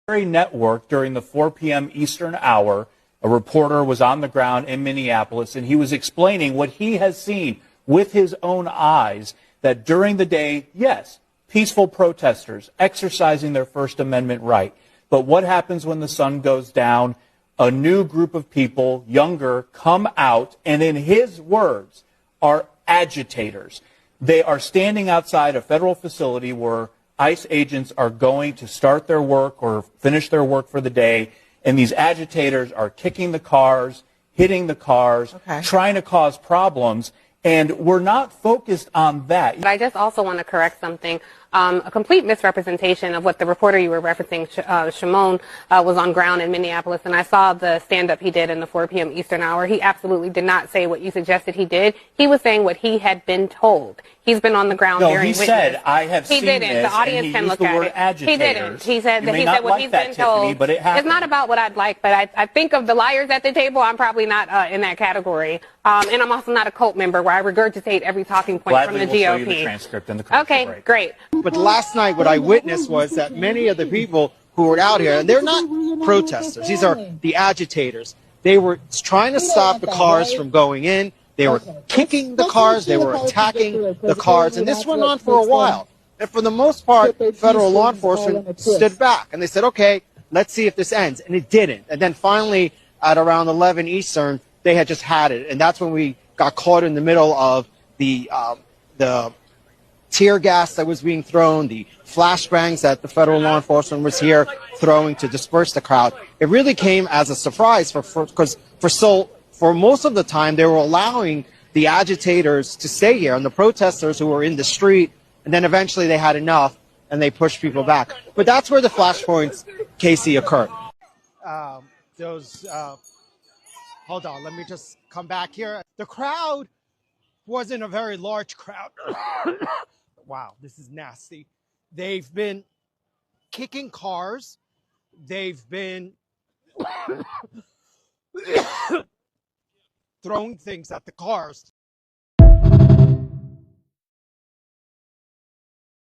network during the 4 p.m. Eastern hour. A reporter was on the ground in Minneapolis, and he was explaining what he has seen with his own eyes, that during the day, yes, peaceful protesters exercising their First Amendment right. But what happens when the sun goes down? A new group of people, younger, come out, and in his words, are agitators. They are standing outside a federal facility where ICE agents are going to start their work or finish their work for the day, and these agitators are kicking the cars, hitting the cars, trying to cause problems, and we're not focused on that. But I just also want to correct something. A complete misrepresentation of what the reporter you were referencing, Shimon, was on ground in Minneapolis, and I saw the stand-up he did in the 4 p.m. Eastern hour. He absolutely did not say what you suggested he did. He was saying what he had been told. He's been on the ground bearing witness. He said, I have seen this, He didn't. The audience can look at it. He didn't. He said what he's been told. But it's not about what I'd like, but I think of the liars at the table, I'm probably not in that category. And I'm also not a cult member where I regurgitate every talking point from the GOP. Show you the transcript in the commercial break. Great. But last night, what I witnessed was that many of the people who were out here, and they're not protesters, these are the agitators. They were trying to stop the cars from going in. They were kicking the cars. They were attacking the cars. And this went on for a while. And for the most part, federal law enforcement stood back. And they said, okay, let's see if this ends. And it didn't. And then finally, at around 11 Eastern, they had just had it. And that's when we got caught in the middle of the tear gas that was being thrown, the flashbangs that the federal law enforcement was here throwing to disperse the crowd. It really came as a surprise because for most of the time they were allowing the agitators to stay here and the protesters who were in the street, and then eventually they had enough and they pushed people back. But that's where the flashpoints, Casey, occurred. Hold on, let me just come back here. The crowd wasn't a very large crowd. Wow, this is nasty. They've been kicking cars. They've been throwing things at the cars.